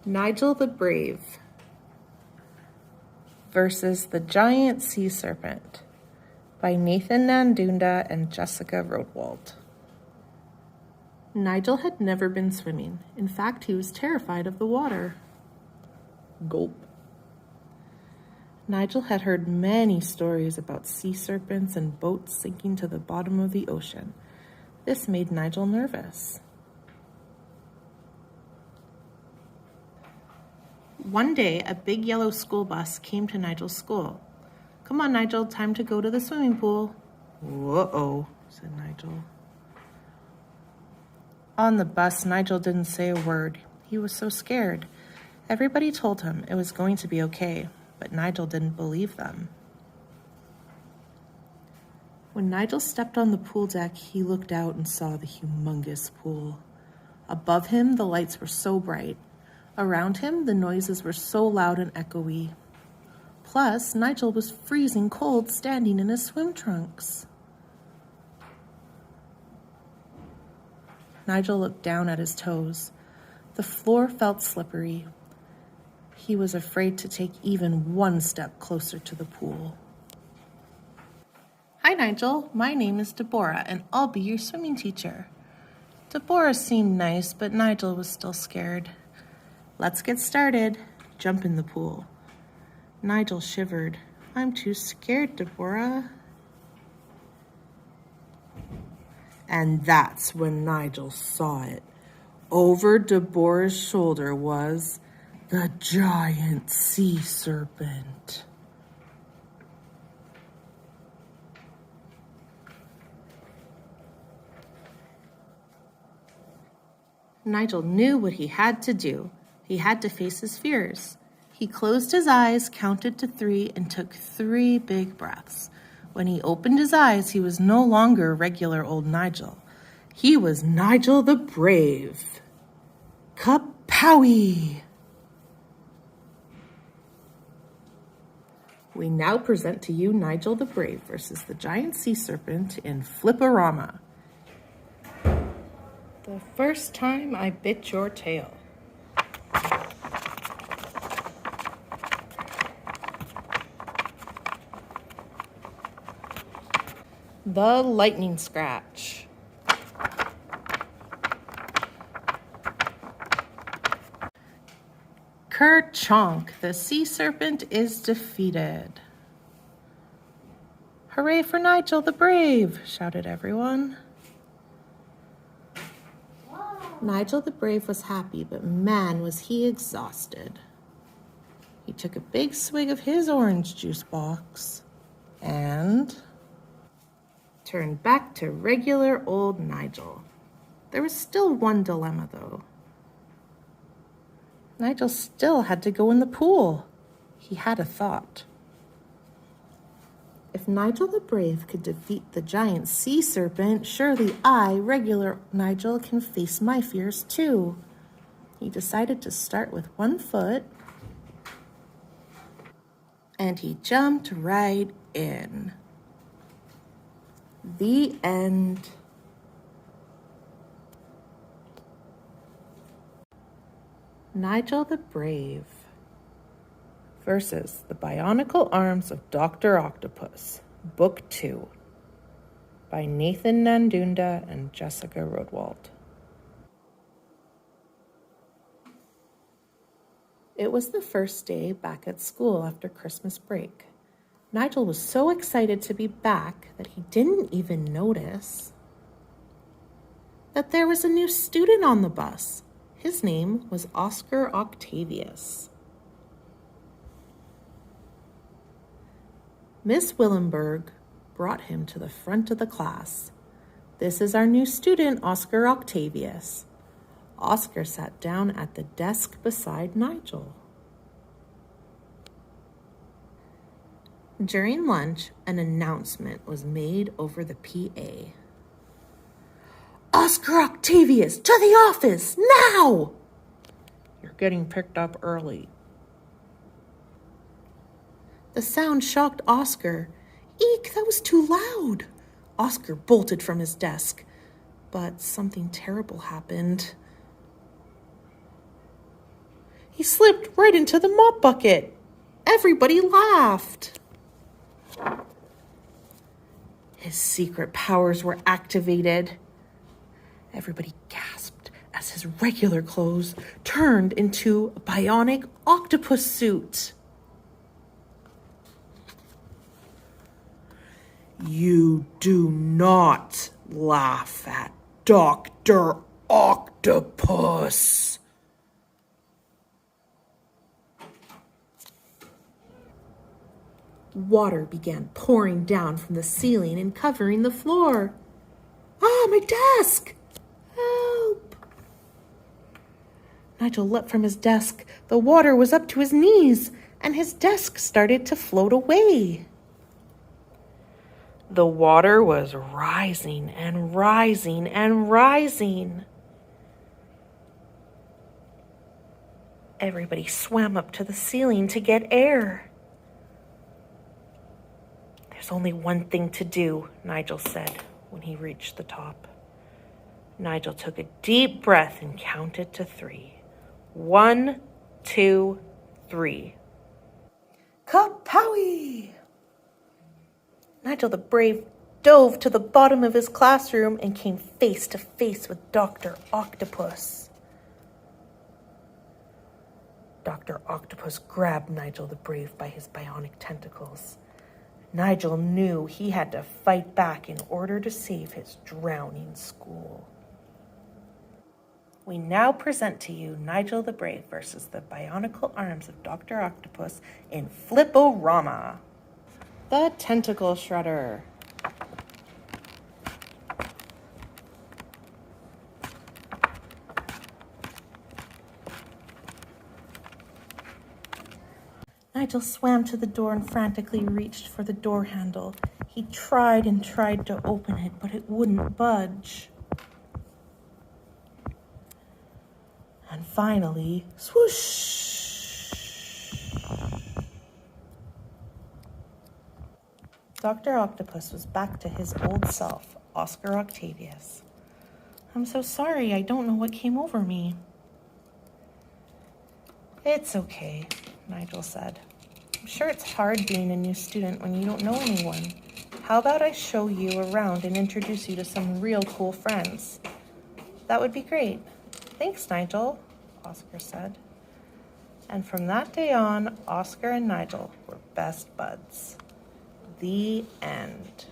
Nigel the Brave versus the Giant Sea Serpent by Nathan Nandunda and Jessica Rodwald. Nigel had never been swimming. In fact, he was terrified of the water. Gulp. Nigel had heard many stories about sea serpents and boats sinking to the bottom of the ocean. This made Nigel nervous. One day, a big yellow school bus came to Nigel's school. "Come on, Nigel, time to go to the swimming pool." "Uh-oh," said Nigel. On the bus, Nigel didn't say a word. He was so scared. Everybody told him it was going to be okay, but Nigel didn't believe them. When Nigel stepped on the pool deck, he looked out and saw the humongous pool. Above him, the lights were so bright. Around him, the noises were so loud and echoey. Plus, Nigel was freezing cold standing in his swim trunks. Nigel looked down at his toes. The floor felt slippery. He was afraid to take even one step closer to the pool. "Hi, Nigel. My name is Deborah, and I'll be your swimming teacher." Deborah seemed nice, but Nigel was still scared. "Let's get started. Jump in the pool." Nigel shivered. "I'm too scared, Deborah." And that's when Nigel saw it. Over Deborah's shoulder was the giant sea serpent. Nigel knew what he had to do. He had to face his fears. He closed his eyes, counted to 3, and took 3 big breaths. When he opened his eyes, he was no longer regular old Nigel. He was Nigel the Brave. Kapowie! We now present to you Nigel the Brave versus the Giant Sea Serpent in Flip-O-Rama. The first time I bit your tail. The lightning scratch. Ker-chonk, the sea serpent is defeated. "Hooray for Nigel the Brave," shouted everyone. Nigel the Brave was happy, but man, was he exhausted. He took a big swig of his orange juice box and turned back to regular old Nigel. There was still one dilemma, though. Nigel still had to go in the pool. He had a thought. If Nigel the Brave could defeat the giant sea serpent, surely I, regular Nigel, can face my fears too. He decided to start with one foot, and he jumped right in. The end. Nigel the Brave versus the Bionicle Arms of Dr. Octopus, Book 2, by Nathan Nandunda and Jessica Rodwald. It was the first day back at school after Christmas break. Nigel was so excited to be back that he didn't even notice that there was a new student on the bus. His name was Oscar Octavius. Miss Willenberg brought him to the front of the class. "This is our new student, Oscar Octavius." Oscar sat down at the desk beside Nigel. During lunch, an announcement was made over the PA. "Oscar Octavius, to the office, now!" "You're getting picked up early." The sound shocked Oscar. Eek, that was too loud. Oscar bolted from his desk, but something terrible happened. He slipped right into the mop bucket. Everybody laughed. His secret powers were activated. Everybody gasped as his regular clothes turned into a bionic octopus suit. You do not laugh at Dr. Octopus. Water began pouring down from the ceiling and covering the floor. Ah, my desk! Help! Nigel leapt from his desk. The water was up to his knees, and his desk started to float away. The water was rising and rising and rising. Everybody swam up to the ceiling to get air. There's only one thing to do, Nigel said when he reached the top. Nigel took a deep breath and counted to 3. 1, 2, 3. Kapowie! Nigel the Brave dove to the bottom of his classroom and came face to face with Dr. Octopus. Dr. Octopus grabbed Nigel the Brave by his bionic tentacles. Nigel knew he had to fight back in order to save his drowning school. We now present to you Nigel the Brave versus the bionicle arms of Dr. Octopus in Flip-O-Rama. The Tentacle Shredder. Nigel swam to the door and frantically reached for the door handle. He tried and tried to open it, but it wouldn't budge. And finally, swoosh! Dr. Octopus was back to his old self, Oscar Octavius. I'm so sorry, I don't know what came over me. It's okay, Nigel said. I'm sure it's hard being a new student when you don't know anyone. How about I show you around and introduce you to some real cool friends? That would be great. Thanks, Nigel, Oscar said. And from that day on, Oscar and Nigel were best buds. The end.